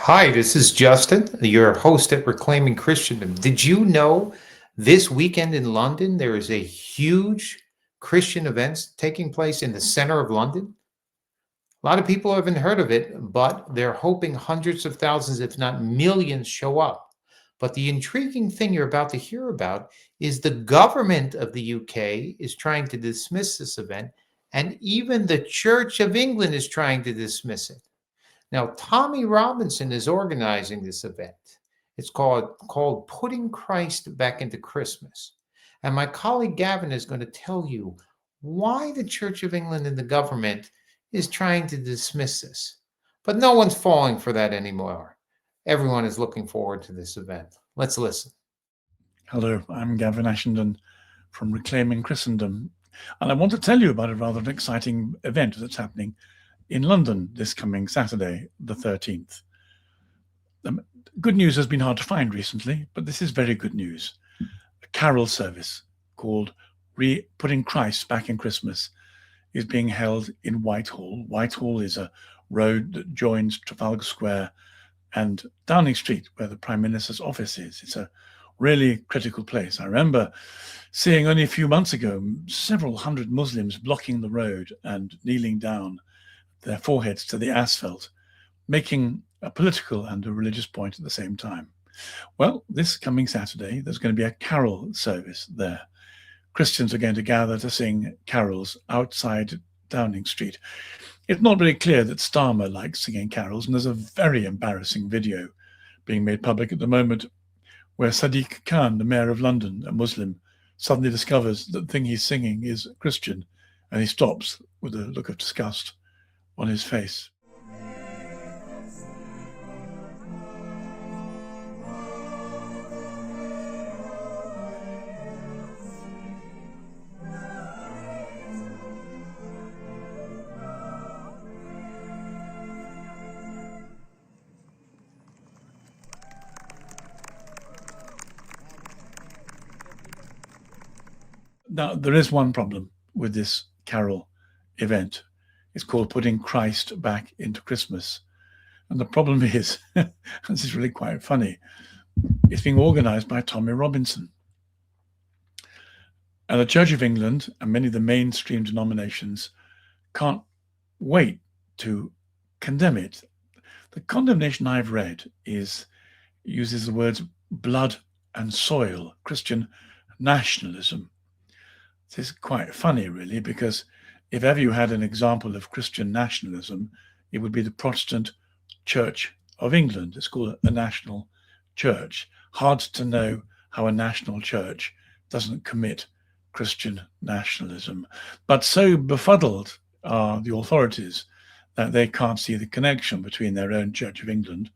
Hi, this is Justin, your host at Reclaiming Christendom. Did you know this weekend in London there is a huge Christian event taking place in the center of London? A lot of people haven't heard of it, but they're hoping hundreds of thousands, if not millions, show up. But the intriguing thing you're about to hear about is the government of the UK is trying to dismiss this event, and even the Church of England is trying to dismiss it. Now, Tommy Robinson is organizing this event. It's called Putting Christ Back into Christmas. And my colleague Gavin is going to tell you why the Church of England and the government is trying to dismiss this. But no one's falling for that anymore. Everyone is looking forward to this event. Let's listen. Hello, I'm Gavin Ashenden from Reclaiming Christendom, and I want to tell you about a rather exciting event that's happening in London this coming Saturday, the 13th. Good news has been hard to find recently, but this is very good news. A carol service called Putting Christ Back in Christmas is being held in Whitehall. Whitehall is a road that joins Trafalgar Square and Downing Street, where the Prime Minister's office is. It's a really critical place. I remember seeing only a few months ago several hundred Muslims blocking the road and kneeling down their foreheads to the asphalt, making a political and a religious point at the same time. Well, this coming Saturday, there's going to be a carol service there. Christians are going to gather to sing carols outside Downing Street. It's not really clear that Starmer likes singing carols, and there's a very embarrassing video being made public at the moment where Sadiq Khan, the mayor of London, a Muslim, suddenly discovers that the thing he's singing is Christian, and he stops with a look of disgust on his face. Now, there is one problem with this carol event. It's called Putting Christ Back into Christmas. And the problem is, this is really quite funny, it's being organized by Tommy Robinson. And the Church of England and many of the mainstream denominations can't wait to condemn it. The condemnation I've read uses the words blood and soil, Christian nationalism. This is quite funny, really, because if ever you had an example of Christian nationalism, it would be the Protestant Church of England. It's called a national church. Hard to know how a national church doesn't commit Christian nationalism. But so befuddled are the authorities that they can't see the connection between their own Church of England,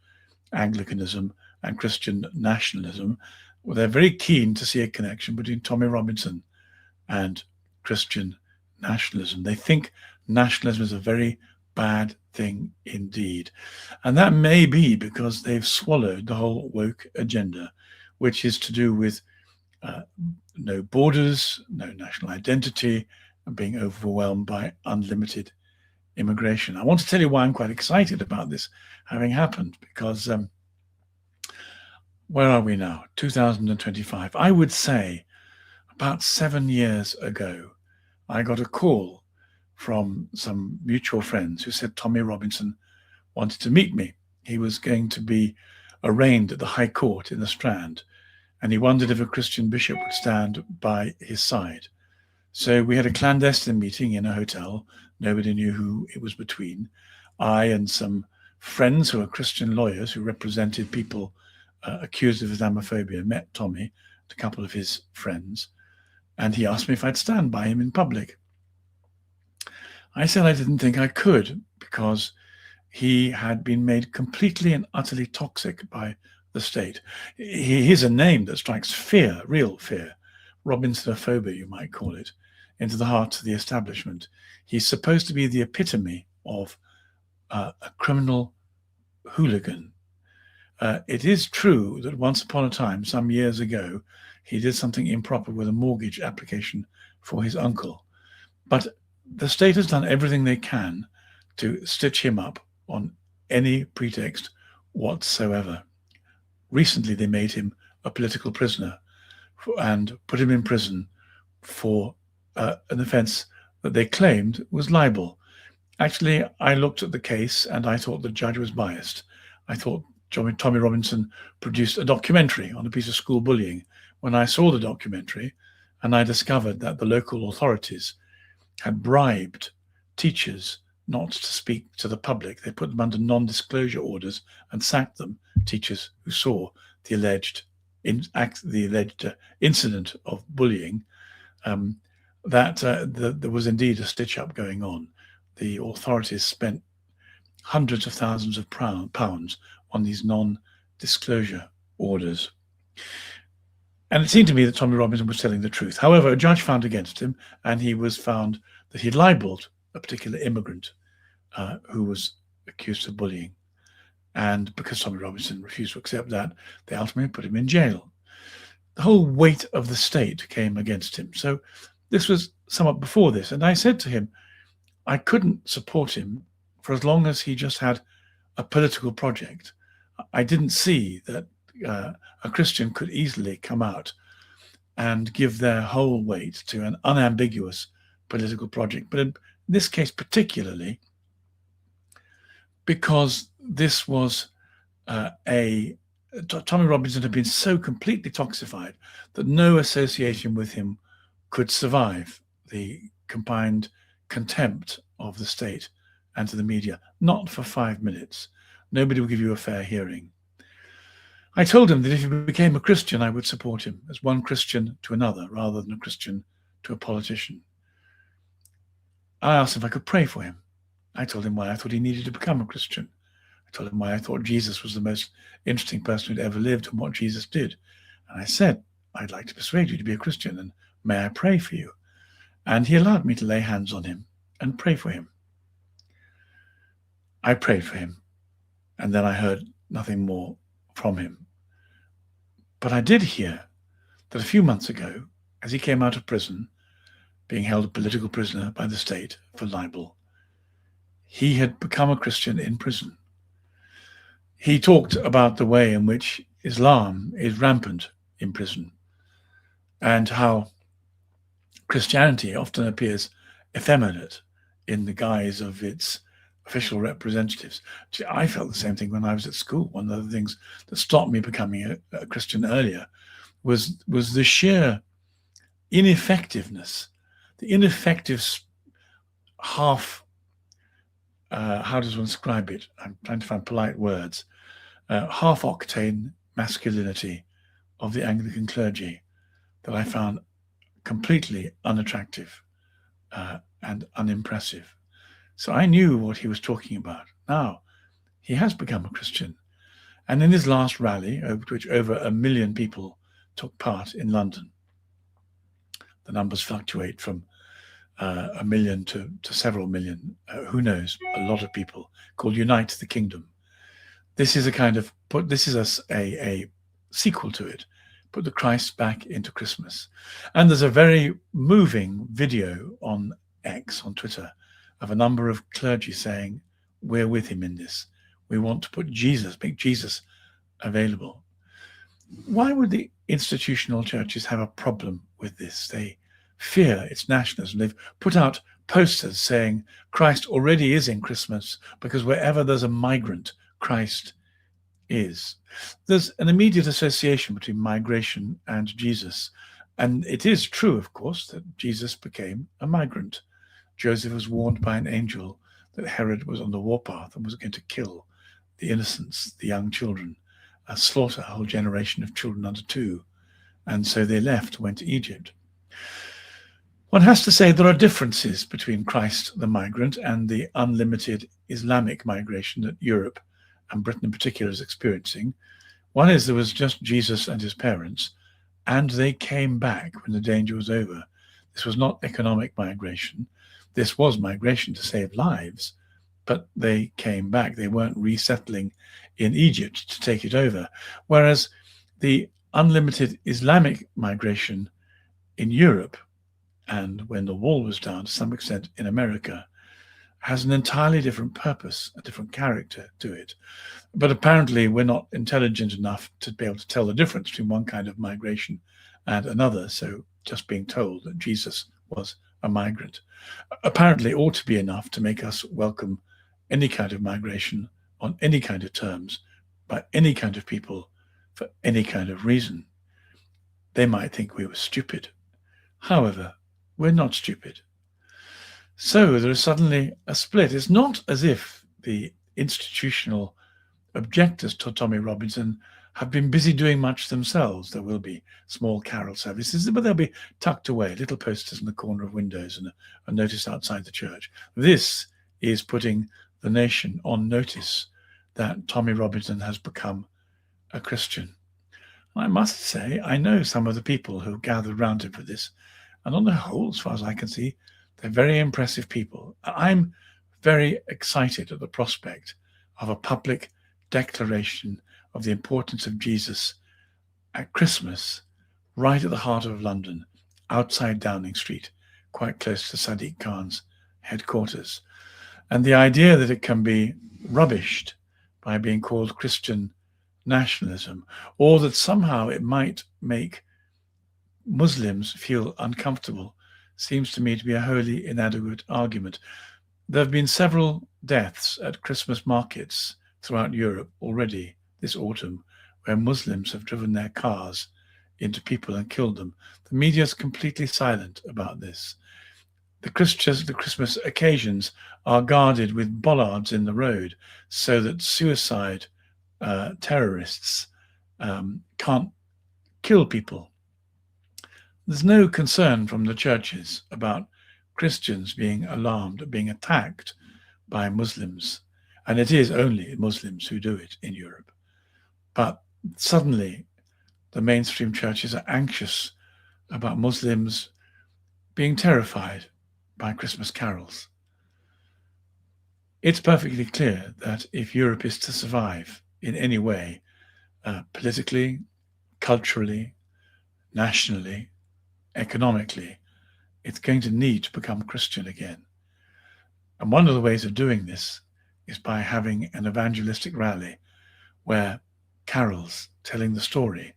Anglicanism, and Christian nationalism. Well, they're very keen to see a connection between Tommy Robinson and Christian nationalism. They think nationalism is a very bad thing indeed. And that may be because they've swallowed the whole woke agenda, which is to do with no borders, no national identity, and being overwhelmed by unlimited immigration. I want to tell you why I'm quite excited about this having happened, because where are we now? 2025. I would say about 7 years ago, I got a call from some mutual friends who said Tommy Robinson wanted to meet me. He was going to be arraigned at the High Court in the Strand, and he wondered if a Christian bishop would stand by his side. So we had a clandestine meeting in a hotel. Nobody knew who it was between. I and some friends who are Christian lawyers who represented people accused of Islamophobia met Tommy and a couple of his friends, and he asked me if I'd stand by him in public. I said I didn't think I could, because he had been made completely and utterly toxic by the state. He is a name that strikes fear, real fear, Robinsonophobia, you might call it, into the hearts of the establishment. He's supposed to be the epitome of a criminal hooligan. It is true that once upon a time, some years ago, he did something improper with a mortgage application for his uncle. But the state has done everything they can to stitch him up on any pretext whatsoever. Recently, they made him a political prisoner and put him in prison for an offence that they claimed was libel. Actually, I looked at the case and I thought the judge was biased. I thought Tommy Robinson produced a documentary on a piece of school bullying. When I saw the documentary and I discovered that the local authorities had bribed teachers not to speak to the public, they put them under non-disclosure orders and sacked them, teachers who saw the alleged incident of bullying, there was indeed a stitch-up going on. The authorities spent hundreds of thousands of pounds on these non-disclosure orders. And it seemed to me that Tommy Robinson was telling the truth. However, a judge found against him, and he was found that he'd libeled a particular immigrant who was accused of bullying. And because Tommy Robinson refused to accept that, they ultimately put him in jail. The whole weight of the state came against him. So this was somewhat before this. And I said to him, I couldn't support him for as long as he just had a political project. I didn't see that a Christian could easily come out and give their whole weight to an unambiguous political project. But in this case particularly, because this was Tommy Robinson had been so completely toxified that no association with him could survive the combined contempt of the state and to the media. Not for 5 minutes. Nobody will give you a fair hearing. I told him that if he became a Christian, I would support him as one Christian to another rather than a Christian to a politician. I asked if I could pray for him. I told him why I thought he needed to become a Christian. I told him why I thought Jesus was the most interesting person who'd ever lived and what Jesus did. And I said, I'd like to persuade you to be a Christian, and may I pray for you? And he allowed me to lay hands on him and pray for him. I prayed for him, and then I heard nothing more from him. But I did hear that a few months ago, as he came out of prison, being held a political prisoner by the state for libel, he had become a Christian in prison. He talked about the way in which Islam is rampant in prison and how Christianity often appears effeminate in the guise of its official representatives. I felt the same thing when I was at school. One of the things that stopped me becoming a Christian earlier was the sheer ineffectiveness, the ineffective half, how does one describe it? I'm trying to find polite words. Half-octane masculinity of the Anglican clergy that I found completely unattractive and unimpressive. So I knew what he was talking about. Now, he has become a Christian. And in his last rally, which over 1 million people took part in London, the numbers fluctuate from 1 million to several million, who knows, a lot of people, called Unite the Kingdom. This is a sequel to it, Put the Christ Back into Christmas. And there's a very moving video on X, on Twitter, of a number of clergy saying, we're with him in this. We want to make Jesus available. Why would the institutional churches have a problem with this? They fear its nationalism. They've put out posters saying Christ already is in Christmas because wherever there's a migrant, Christ is. There's an immediate association between migration and Jesus. And it is true, of course, that Jesus became a migrant. Joseph was warned by an angel that Herod was on the warpath and was going to kill the innocents, the young children, slaughter a whole generation of children under 2. And so they went to Egypt. One has to say there are differences between Christ the migrant and the unlimited Islamic migration that Europe and Britain in particular is experiencing. One is there was just Jesus and his parents, and they came back when the danger was over. This was not economic migration. This was migration to save lives, but they came back. They weren't resettling in Egypt to take it over. Whereas the unlimited Islamic migration in Europe, and when the wall was down to some extent in America, has an entirely different purpose, a different character to it. But apparently we're not intelligent enough to be able to tell the difference between one kind of migration and another. So just being told that Jesus was a migrant apparently ought to be enough to make us welcome any kind of migration on any kind of terms by any kind of people for any kind of reason. They might think we were stupid. However, we're not stupid. So there is suddenly a split. It's not as if the institutional objectors to Tommy Robinson have been busy doing much themselves. There will be small carol services, but they'll be tucked away, little posters in the corner of windows and a notice outside the church. This is putting the nation on notice that Tommy Robinson has become a Christian. I must say, I know some of the people who gathered round him for this, and on the whole, as far as I can see, they're very impressive people. I'm very excited at the prospect of a public declaration of the importance of Jesus at Christmas, right at the heart of London, outside Downing Street, quite close to Sadiq Khan's headquarters. And the idea that it can be rubbished by being called Christian nationalism, or that somehow it might make Muslims feel uncomfortable, seems to me to be a wholly inadequate argument. There have been several deaths at Christmas markets throughout Europe already this autumn, where Muslims have driven their cars into people and killed them. The media is completely silent about this. The Christmas occasions are guarded with bollards in the road so that suicide terrorists can't kill people. There's no concern from the churches about Christians being alarmed, being attacked by Muslims. And it is only Muslims who do it in Europe. But suddenly, the mainstream churches are anxious about Muslims being terrified by Christmas carols. It's perfectly clear that if Europe is to survive in any way, politically, culturally, nationally, economically, it's going to need to become Christian again. And one of the ways of doing this is by having an evangelistic rally where carols telling the story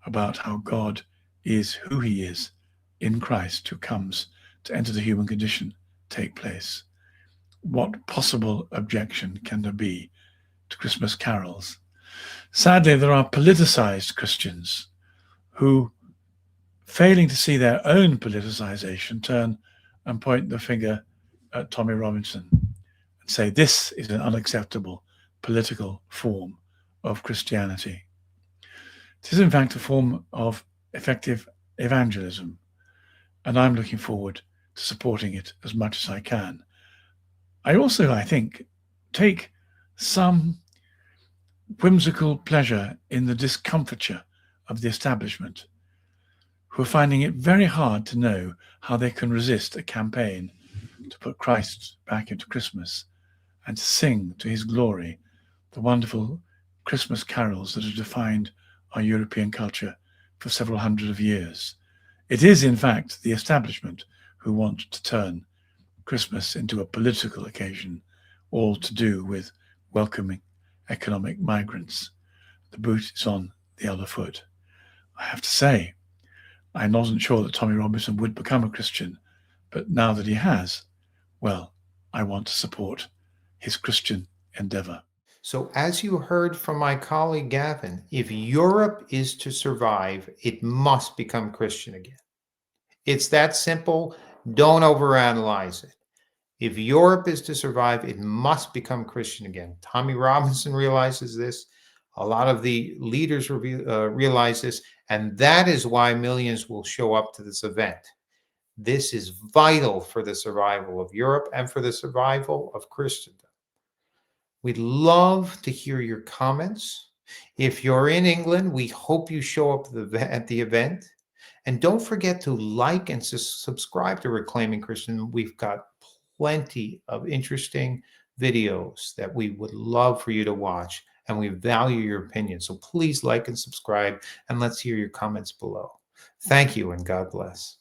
about how God is who he is in Christ, who comes to enter the human condition, take place. What possible objection can there be to Christmas carols? Sadly, there are politicized Christians who, failing to see their own politicization, turn and point the finger at Tommy Robinson and say this is an unacceptable political form of Christianity. It is in fact a form of effective evangelism, and I'm looking forward to supporting it as much as I can. I also, I think, take some whimsical pleasure in the discomfiture of the establishment, who are finding it very hard to know how they can resist a campaign to put Christ back into Christmas and to sing to his glory the wonderful Christmas carols that have defined our European culture for several hundred of years. It is, in fact, the establishment who want to turn Christmas into a political occasion, all to do with welcoming economic migrants. The boot is on the other foot. I have to say, I wasn't sure that Tommy Robinson would become a Christian, but now that he has, well, I want to support his Christian endeavor. So, as you heard from my colleague Gavin, if Europe is to survive, it must become Christian again. It's that simple. Don't overanalyze it. If Europe is to survive, it must become Christian again. Tommy Robinson realizes this. A lot of the leaders realize this, and that is why millions will show up to this event. This is vital for the survival of Europe and for the survival of Christendom. We'd love to hear your comments. If you're in England, we hope you show up at the event. And don't forget to like and subscribe to Reclaiming Christendom. We've got plenty of interesting videos that we would love for you to watch, and we value your opinion. So please like and subscribe, and let's hear your comments below. Thank you, and God bless.